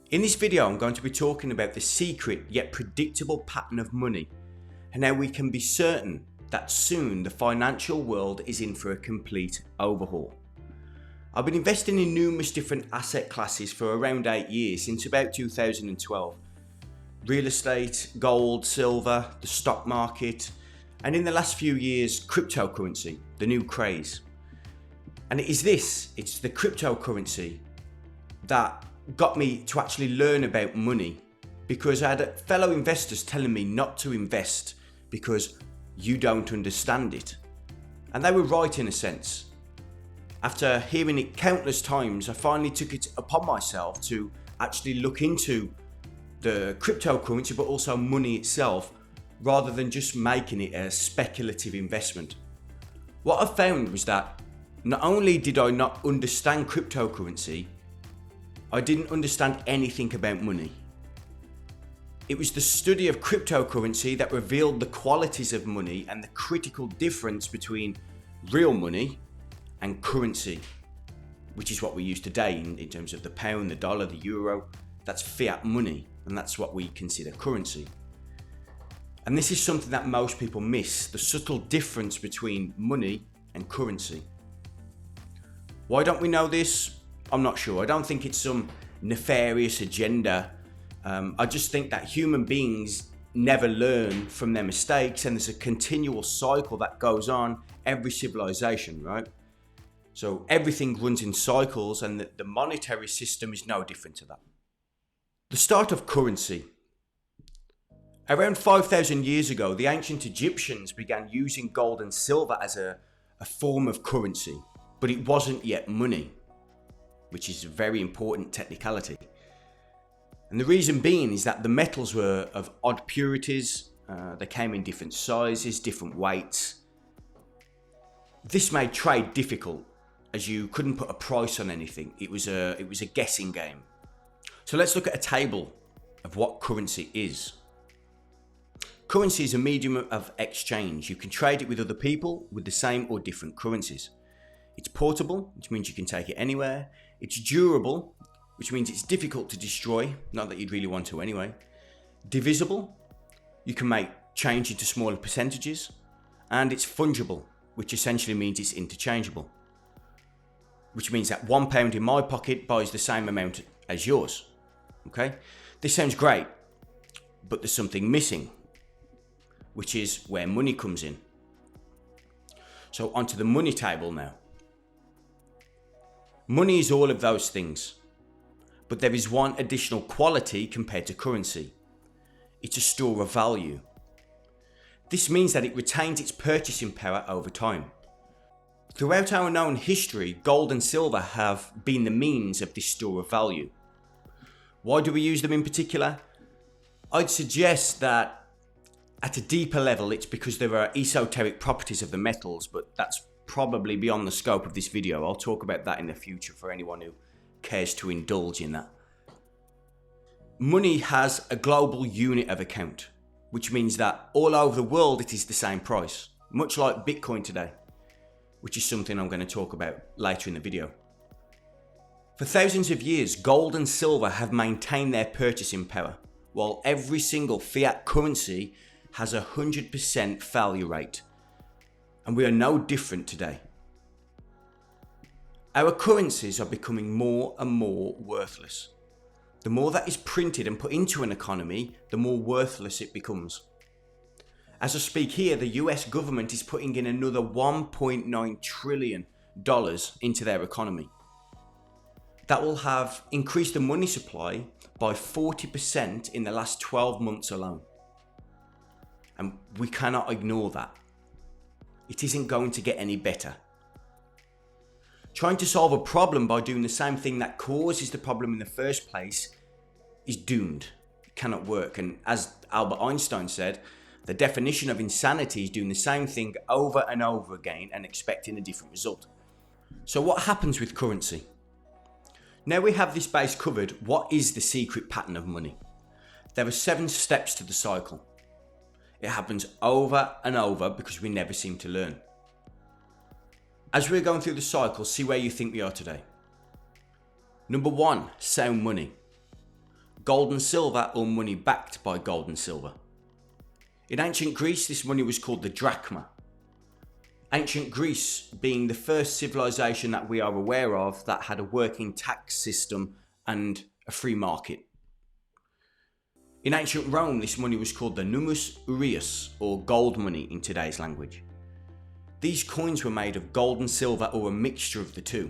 In this video, I'm going to be talking about the secret yet predictable pattern of money and how we can be certain that soon the financial world is in for a complete overhaul. I've been investing in numerous different asset classes for around 8 years, since about 2012. Real estate, gold, silver, the stock market, and in the last few years, cryptocurrency, the new craze. And it's the cryptocurrency that got me to actually learn about money, because I had fellow investors telling me not to invest because you don't understand it. And they were right in a sense. After hearing it countless times, I finally took it upon myself to actually look into the cryptocurrency, but also money itself, rather than just making it a speculative investment. What I found was that not only did I not understand cryptocurrency, I didn't understand anything about money. It was the study of cryptocurrency that revealed the qualities of money and the critical difference between real money and currency, which is what we use today in terms of the pound, the dollar, the euro. That's fiat money, and that's what we consider currency. And this is something that most people miss, the subtle difference between money and currency. Why don't we know this? I'm not sure. I don't think it's some nefarious agenda. I just think that human beings never learn from their mistakes, and there's a continual cycle that goes on every civilization, right? So everything runs in cycles, and the monetary system is no different to that. The start of currency. Around 5,000 years ago, the ancient Egyptians began using gold and silver as a form of currency, but it wasn't yet money, which is a very important technicality. And the reason being is that the metals were of odd purities, they came in different sizes, different weights. This made trade difficult, as you couldn't put a price on anything. It was a guessing game. So let's look at a table of what currency is. Currency is a medium of exchange. You can trade it with other people with the same or different currencies. It's portable, which means you can take it anywhere. It's durable, which means it's difficult to destroy, not that you'd really want to anyway. Divisible, you can make change into smaller percentages. And it's fungible, which essentially means it's interchangeable, which means that £1 in my pocket buys the same amount as yours. Okay, this sounds great, but there's something missing, which is where money comes in. So onto the money table now. Money is all of those things, but there is one additional quality compared to currency. It's a store of value. This means that it retains its purchasing power over time. Throughout our known history, gold and silver have been the means of this store of value. Why do we use them in particular? I'd suggest that at a deeper level, it's because there are esoteric properties of the metals, but that's probably beyond the scope of this video. I'll talk about that in the future for anyone who cares to indulge in that. Money has a global unit of account, which means that all over the world it is the same price, much like Bitcoin today, which is something I'm going to talk about later in the video. For thousands of years, gold and silver have maintained their purchasing power, while every single fiat currency has a 100% failure rate. And we are no different today. Our currencies are becoming more and more worthless. The more that is printed and put into an economy, the more worthless it becomes. As I speak here, the US government is putting in another $1.9 trillion into their economy. That will have increased the money supply by 40% in the last 12 months alone. And we cannot ignore that. It isn't going to get any better. Trying to solve a problem by doing the same thing that causes the problem in the first place is doomed. It cannot work. And as Albert Einstein said, the definition of insanity is doing the same thing over and over again and expecting a different result. So what happens with currency? Now we have this base covered, what is the secret pattern of money? There are 7 steps to the cycle. It happens over and over because we never seem to learn. As we're going through the cycle, see where you think we are today. Number 1, sound money. gold and silver, or money backed by gold and silver. In ancient Greece, this money was called the drachma. Ancient Greece being the first civilization that we are aware of that had a working tax system and a free market. In ancient Rome, this money was called the nummus aureus, or gold money in today's language. These coins were made of gold and silver, or a mixture of the two.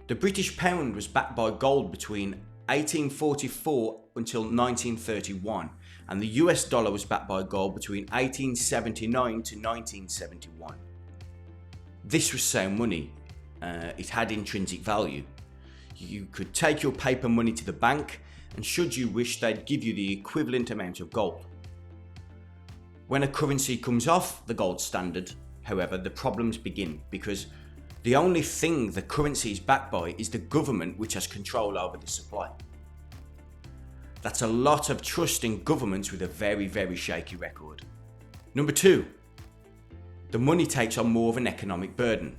The British pound was backed by gold between 1844 until 1931, and the US dollar was backed by gold between 1879 to 1971. This was sound money. It had intrinsic value. You could take your paper money to the bank, and should you wish, they'd give you the equivalent amount of gold. When a currency comes off the gold standard, however, the problems begin, because the only thing the currency is backed by is the government, which has control over the supply. That's a lot of trust in governments with a very, very shaky record. Number 2, the money takes on more of an economic burden.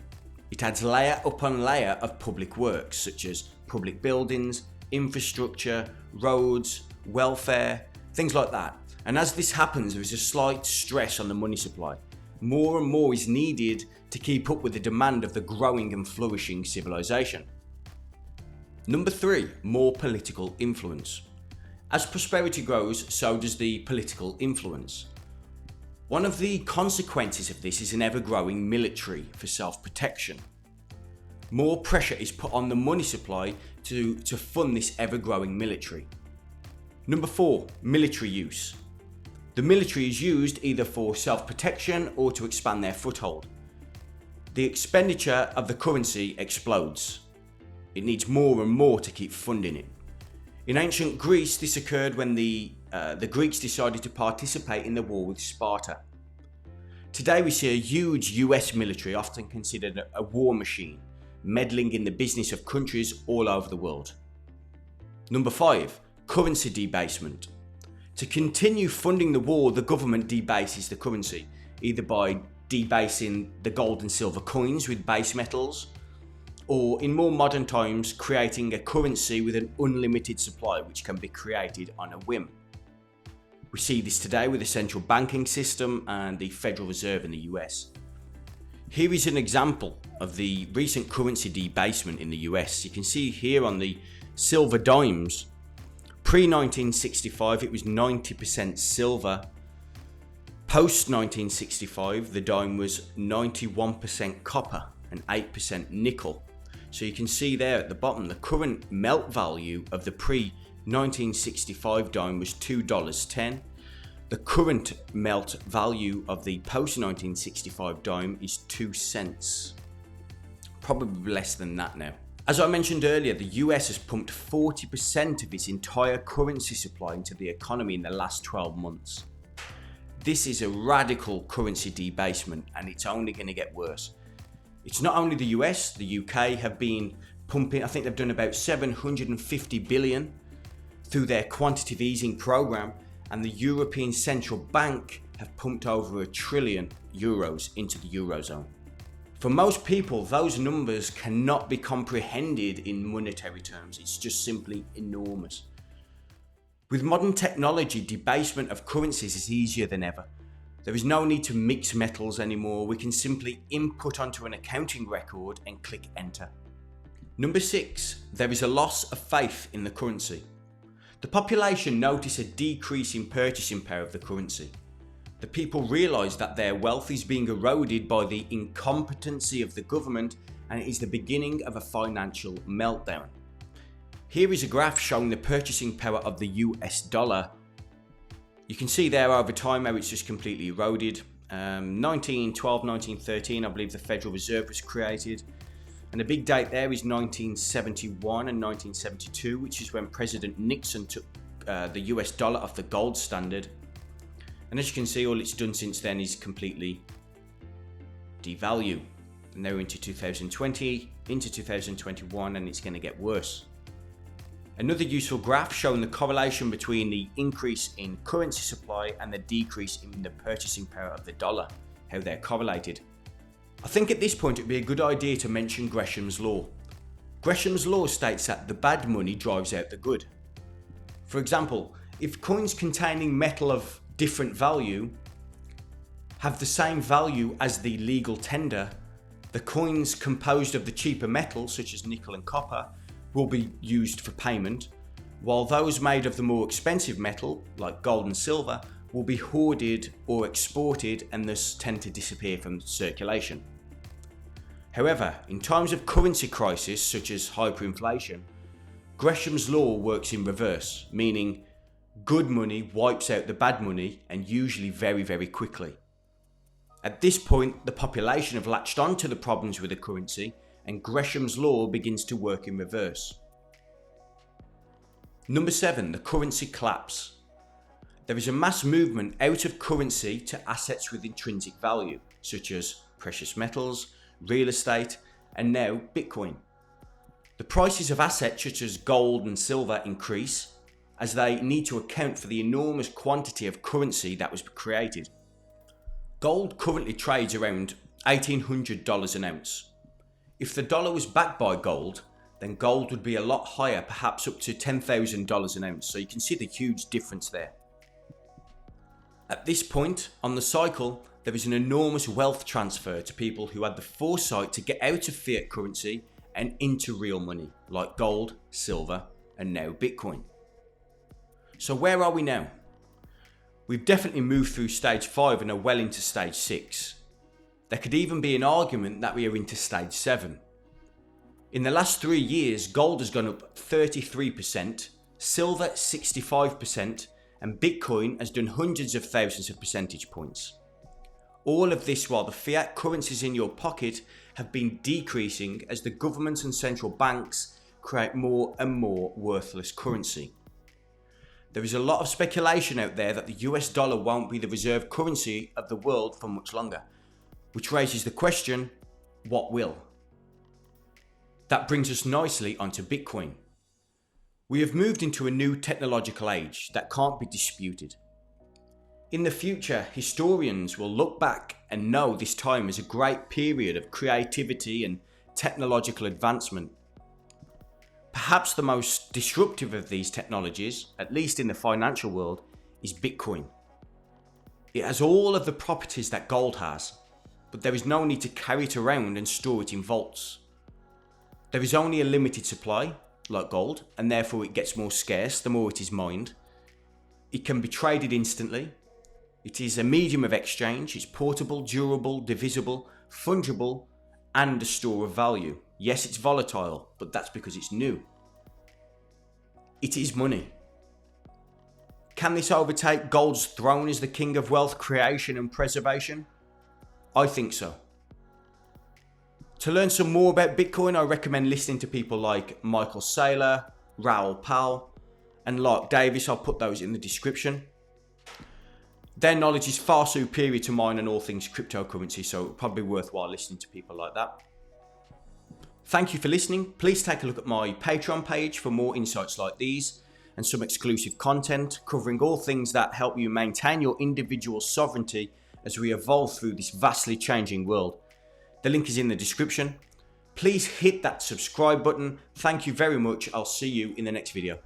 It adds layer upon layer of public works, such as public buildings, infrastructure, roads, welfare, things like that. And as this happens, there is a slight stress on the money supply. More and more is needed to keep up with the demand of the growing and flourishing civilization. Number 3, more political influence. As prosperity grows, so does the political influence. One of the consequences of this is an ever-growing military for self-protection. More pressure is put on the money supply to fund this ever-growing military. Number 4, military use. The military is used either for self-protection or to expand their foothold. The expenditure of the currency explodes. It needs more and more to keep funding it. In ancient Greece, this occurred when the Greeks decided to participate in the war with Sparta. Today we see a huge US military, often considered a war machine, meddling in the business of countries all over the world. Number 5, currency debasement. To continue funding the war, the government debases the currency, either by debasing the gold and silver coins with base metals, or in more modern times, creating a currency with an unlimited supply which can be created on a whim. We see this today with the central banking system and the Federal Reserve in the US. Here is an example of the recent currency debasement in the US. You can see here on the silver dimes, pre-1965 it was 90% silver. Post-1965 the dime was 91% copper and 8% nickel. So you can see there at the bottom the current melt value of the pre-1965 dime was $2.10. The current melt value of the post-1965 dime is 2 cents. Probably less than that now. As I mentioned earlier, the US has pumped 40% of its entire currency supply into the economy in the last 12 months. This is a radical currency debasement, and it's only going to get worse. It's not only the US, the UK have been pumping, I think they've done about 750 billion through their quantitative easing program, and the European Central Bank have pumped over €1 trillion into the Eurozone. For most people, those numbers cannot be comprehended in monetary terms. It's just simply enormous. With modern technology, debasement of currencies is easier than ever. There is no need to mix metals anymore. We can simply input onto an accounting record and click enter. Number 6, there is a loss of faith in the currency. The population notice a decrease in purchasing power of the currency. The people realise that their wealth is being eroded by the incompetency of the government, and it is the beginning of a financial meltdown. Here is a graph showing the purchasing power of the US dollar. You can see there over time how it's just completely eroded. 1912, 1913, I believe the Federal Reserve was created. And the big date there is 1971 and 1972, which is when President Nixon took the US dollar off the gold standard. And as you can see, all it's done since then is completely devalue. And now we're into 2020, into 2021, and it's going to get worse. Another useful graph showing the correlation between the increase in currency supply and the decrease in the purchasing power of the dollar, how they're correlated. I think at this point it would be a good idea to mention Gresham's law. Gresham's law states that the bad money drives out the good. For example, if coins containing metal of different value have the same value as the legal tender, the coins composed of the cheaper metals such as nickel and copper will be used for payment, while those made of the more expensive metal like gold and silver will be hoarded or exported and thus tend to disappear from circulation. However, in times of currency crisis such as hyperinflation, Gresham's law works in reverse, meaning good money wipes out the bad money, and usually very, very quickly. At this point, the population have latched on to the problems with the currency, and Gresham's law begins to work in reverse. Number 7, the currency collapse. There is a mass movement out of currency to assets with intrinsic value, such as precious metals, real estate, and now Bitcoin. The prices of assets such as gold and silver increase as they need to account for the enormous quantity of currency that was created. Gold currently trades around $1,800 an ounce. If the dollar was backed by gold, then gold would be a lot higher, perhaps up to $10,000 an ounce, so you can see the huge difference there. At this point on the cycle, there is an enormous wealth transfer to people who had the foresight to get out of fiat currency and into real money, like gold, silver, and now Bitcoin. So where are we now? We've definitely moved through stage 5 and are well into stage 6. There could even be an argument that we are into stage 7. In the last 3 years, gold has gone up 33%, silver 65%, and Bitcoin has done hundreds of thousands of percentage points. All of this while the fiat currencies in your pocket have been decreasing as the governments and central banks create more and more worthless currency. There is a lot of speculation out there that the US dollar won't be the reserve currency of the world for much longer, which raises the question, what will? That brings us nicely onto Bitcoin. We have moved into a new technological age that can't be disputed. In the future, historians will look back and know this time as a great period of creativity and technological advancement. Perhaps the most disruptive of these technologies, at least in the financial world, is Bitcoin. It has all of the properties that gold has, but there is no need to carry it around and store it in vaults. There is only a limited supply, like gold, and therefore it gets more scarce the more it is mined. It can be traded instantly. It is a medium of exchange. It's portable, durable, divisible, fungible, and a store of value. Yes, it's volatile, but that's because it's new. It is money. Can this overtake gold's throne as the king of wealth creation and preservation? I think so. To learn some more about Bitcoin, I recommend listening to people like Michael Saylor, Raoul Pal, and Lark Davis. I'll put those in the description. Their knowledge is far superior to mine on all things cryptocurrency, so it's probably worthwhile listening to people like that. Thank you for listening. Please take a look at my Patreon page for more insights like these and some exclusive content covering all things that help you maintain your individual sovereignty as we evolve through this vastly changing world. The link is in the description. Please hit that subscribe button. Thank you very much. I'll see you in the next video.